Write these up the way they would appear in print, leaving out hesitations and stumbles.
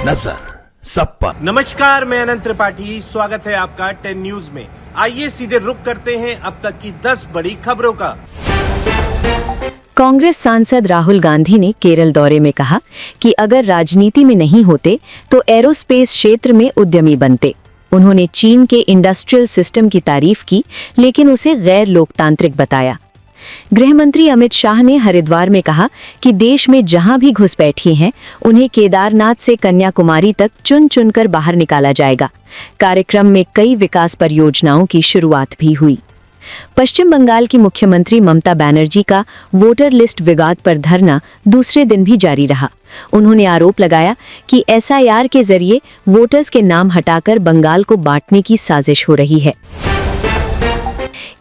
नजर सब पर। नमस्कार, मैं अनंत त्रिपाठी, स्वागत है आपका 10 न्यूज में। आइए सीधे रुक करते हैं अब तक की 10 बड़ी खबरों का। कांग्रेस सांसद राहुल गांधी ने केरल दौरे में कहा कि अगर राजनीति में नहीं होते तो एरोस्पेस क्षेत्र में उद्यमी बनते। उन्होंने चीन के इंडस्ट्रियल सिस्टम की तारीफ की, लेकिन उसे गैर लोकतांत्रिक बताया। गृह मंत्री अमित शाह ने हरिद्वार में कहा कि देश में जहां भी घुसपैठी हैं, उन्हें केदारनाथ से कन्याकुमारी तक चुन चुनकर बाहर निकाला जाएगा। कार्यक्रम में कई विकास परियोजनाओं की शुरुआत भी हुई। पश्चिम बंगाल की मुख्यमंत्री ममता बनर्जी का वोटर लिस्ट विवाद पर धरना दूसरे दिन भी जारी रहा। उन्होंने आरोप लगाया कि एसआईआर के जरिए वोटर्स के नाम हटाकर बंगाल को बांटने की साजिश हो रही है।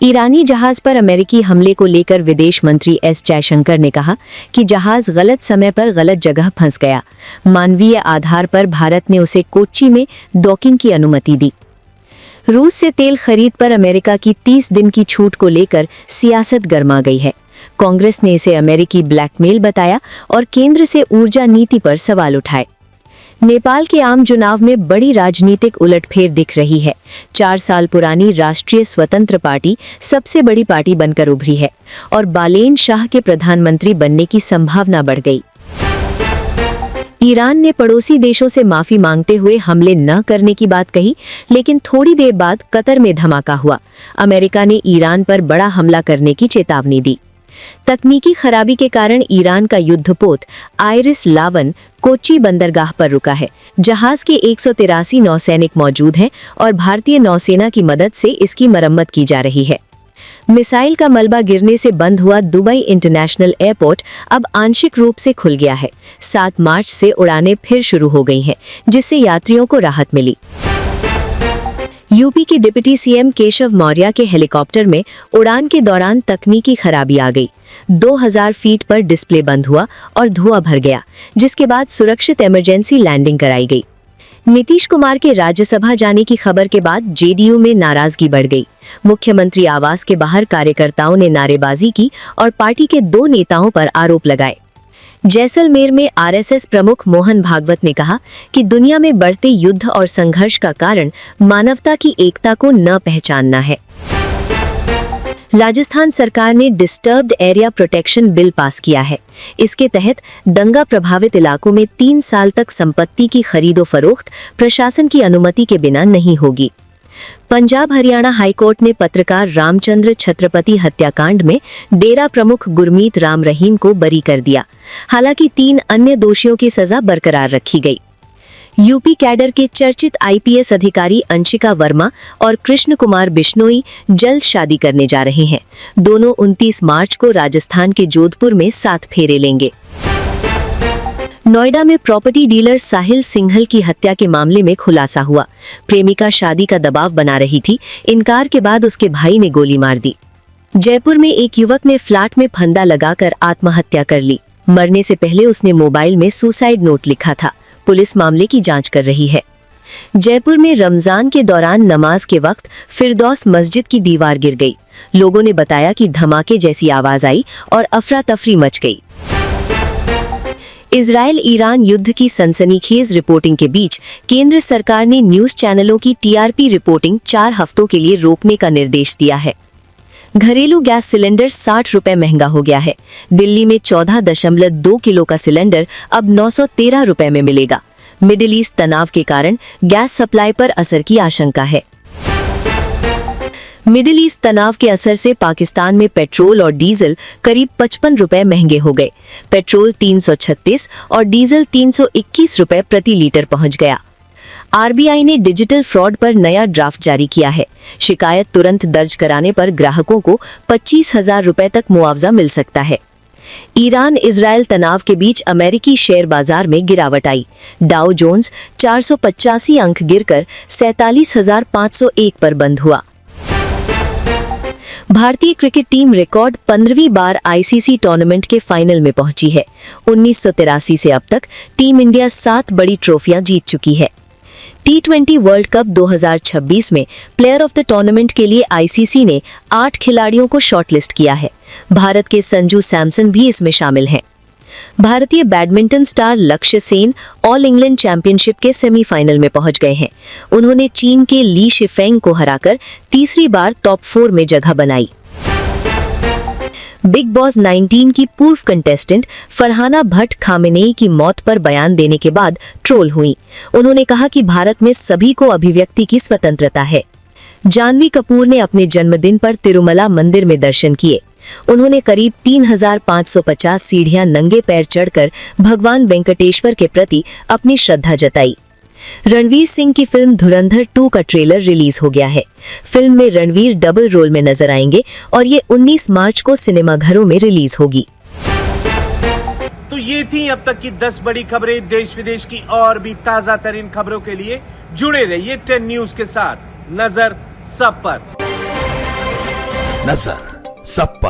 ईरानी जहाज पर अमेरिकी हमले को लेकर विदेश मंत्री एस जयशंकर ने कहा कि जहाज गलत समय पर गलत जगह फंस गया। मानवीय आधार पर भारत ने उसे कोच्चि में डॉकिंग की अनुमति दी। रूस से तेल खरीद पर अमेरिका की 30 दिन की छूट को लेकर सियासत गर्मा गई है। कांग्रेस ने इसे अमेरिकी ब्लैकमेल बताया और केंद्र से ऊर्जा नीति पर सवाल उठाए। नेपाल के आम चुनाव में बड़ी राजनीतिक उलटफेर दिख रही है। 4 साल पुरानी राष्ट्रीय स्वतंत्र पार्टी सबसे बड़ी पार्टी बनकर उभरी है और बालेन शाह के प्रधानमंत्री बनने की संभावना बढ़ गई। ईरान ने पड़ोसी देशों से माफी मांगते हुए हमले न करने की बात कही, लेकिन थोड़ी देर बाद कतर में धमाका हुआ। अमेरिका ने ईरान पर बड़ा हमला करने की चेतावनी दी। तकनीकी खराबी के कारण ईरान का युद्धपोत आइरिस लावन कोच्चि बंदरगाह पर रुका है। जहाज के 183 नौसैनिक मौजूद हैं और भारतीय नौसेना की मदद से इसकी मरम्मत की जा रही है। मिसाइल का मलबा गिरने से बंद हुआ दुबई इंटरनेशनल एयरपोर्ट अब आंशिक रूप से खुल गया है। 7 मार्च से उड़ानें फिर शुरू हो गई हैं, जिससे यात्रियों को राहत मिली। यूपी के डिप्टी सीएम केशव मौर्य के हेलीकॉप्टर में उड़ान के दौरान तकनीकी खराबी आ गई। 2000 फीट पर डिस्प्ले बंद हुआ और धुआं भर गया, जिसके बाद सुरक्षित इमरजेंसी लैंडिंग कराई गई। नीतीश कुमार के राज्यसभा जाने की खबर के बाद जेडीयू में नाराजगी बढ़ गई। मुख्यमंत्री आवास के बाहर कार्यकर्ताओं ने नारेबाजी की और पार्टी के 2 नेताओं पर आरोप लगाए। जैसलमेर में आरएसएस प्रमुख मोहन भागवत ने कहा कि दुनिया में बढ़ते युद्ध और संघर्ष का कारण मानवता की एकता को न पहचानना है। राजस्थान सरकार ने disturbed area protection bill pass किया है। इसके तहत दंगा प्रभावित इलाकों में 3 साल तक संपत्ति की खरीदो फरोख्त प्रशासन की अनुमति के बिना नहीं होगी। पंजाब हरियाणा हाईकोर्ट ने पत्रकार रामचंद्र छत्रपति हत्याकांड में डेरा प्रमुख गुरमीत राम रहीम को बरी कर दिया। हालांकि 3 अन्य दोषियों की सजा बरकरार रखी गई। यूपी कैडर के चर्चित आईपीएस अधिकारी अंशिका वर्मा और कृष्ण कुमार बिश्नोई जल्द शादी करने जा रहे हैं। दोनों 29 मार्च को राजस्थान के जोधपुर में 7 फेरे लेंगे। नोएडा में प्रॉपर्टी डीलर साहिल सिंघल की हत्या के मामले में खुलासा हुआ। प्रेमिका शादी का दबाव बना रही थी। इनकार के बाद उसके भाई ने गोली मार दी। जयपुर में एक युवक ने फ्लैट में फंदा लगाकर आत्महत्या कर ली। मरने से पहले उसने मोबाइल में सुसाइड नोट लिखा था। पुलिस मामले की जांच कर रही है। जयपुर में रमजान के दौरान नमाज के वक्त फिरदौस मस्जिद की दीवार गिर गई। लोगों ने बताया कि धमाके जैसी आवाज आई और अफरा तफरी मच गई। इजराइल ईरान युद्ध की सनसनीखेज रिपोर्टिंग के बीच केंद्र सरकार ने न्यूज चैनलों की टीआरपी रिपोर्टिंग 4 हफ्तों के लिए रोकने का निर्देश दिया है। घरेलू गैस सिलेंडर 60 रुपए महंगा हो गया है। दिल्ली में 14.2 किलो का सिलेंडर अब 913 रुपए में मिलेगा। मिडिल ईस्ट तनाव के कारण गैस सप्लाई पर असर की आशंका है। मिडिल ईस्ट तनाव के असर से पाकिस्तान में पेट्रोल और डीजल करीब 55 रुपए महंगे हो गए। पेट्रोल 336 और डीजल 321 रुपए प्रति लीटर पहुंच गया। आरबीआई ने डिजिटल फ्रॉड पर नया ड्राफ्ट जारी किया है। शिकायत तुरंत दर्ज कराने पर ग्राहकों को 25,000 रुपए तक मुआवजा मिल सकता है। ईरान इजराइल तनाव के बीच अमेरिकी शेयर बाजार में गिरावट आई। डाउ जोन्स 485 अंक गिरकर 47,501 पर बंद हुआ। भारतीय क्रिकेट टीम रिकॉर्ड 15वीं बार आईसीसी टूर्नामेंट के फाइनल में पहुंची है। 1983 से अब तक टीम इंडिया 7 बड़ी ट्रॉफियां जीत चुकी है। T20 वर्ल्ड कप 2026 में प्लेयर ऑफ द टूर्नामेंट के लिए आईसीसी ने 8 खिलाड़ियों को शॉर्टलिस्ट किया है। भारत के संजू सैमसन भी इसमें शामिल हैं। भारतीय बैडमिंटन स्टार लक्ष्य सेन ऑल इंग्लैंड चैंपियनशिप के सेमीफाइनल में पहुंच गए हैं। उन्होंने चीन के ली शिफेंग को हराकर तीसरी बार टॉप 4 में जगह बनाई। बिग बॉस 19 की पूर्व कंटेस्टेंट फरहाना भट्ट खामेनेई की मौत पर बयान देने के बाद ट्रोल हुई। उन्होंने कहा कि भारत में सभी को अभिव्यक्ति की स्वतंत्रता है। जानवी कपूर ने अपने जन्मदिन पर तिरुमला मंदिर में दर्शन किए। उन्होंने करीब 3550 सीढ़ियां नंगे पैर चढ़कर भगवान वेंकटेश्वर के प्रति अपनी श्रद्धा जताई। रणवीर सिंह की फिल्म धुरंधर 2 का ट्रेलर रिलीज हो गया है। फिल्म में रणवीर डबल रोल में नजर आएंगे और ये 19 मार्च को सिनेमाघरों में रिलीज होगी। तो ये थी अब तक की 10 बड़ी खबरें देश विदेश की, और भी ताजा तरीन खबरों के लिए जुड़े रहिए 10 न्यूज के साथ। नजर सब पर। नजर सब पर।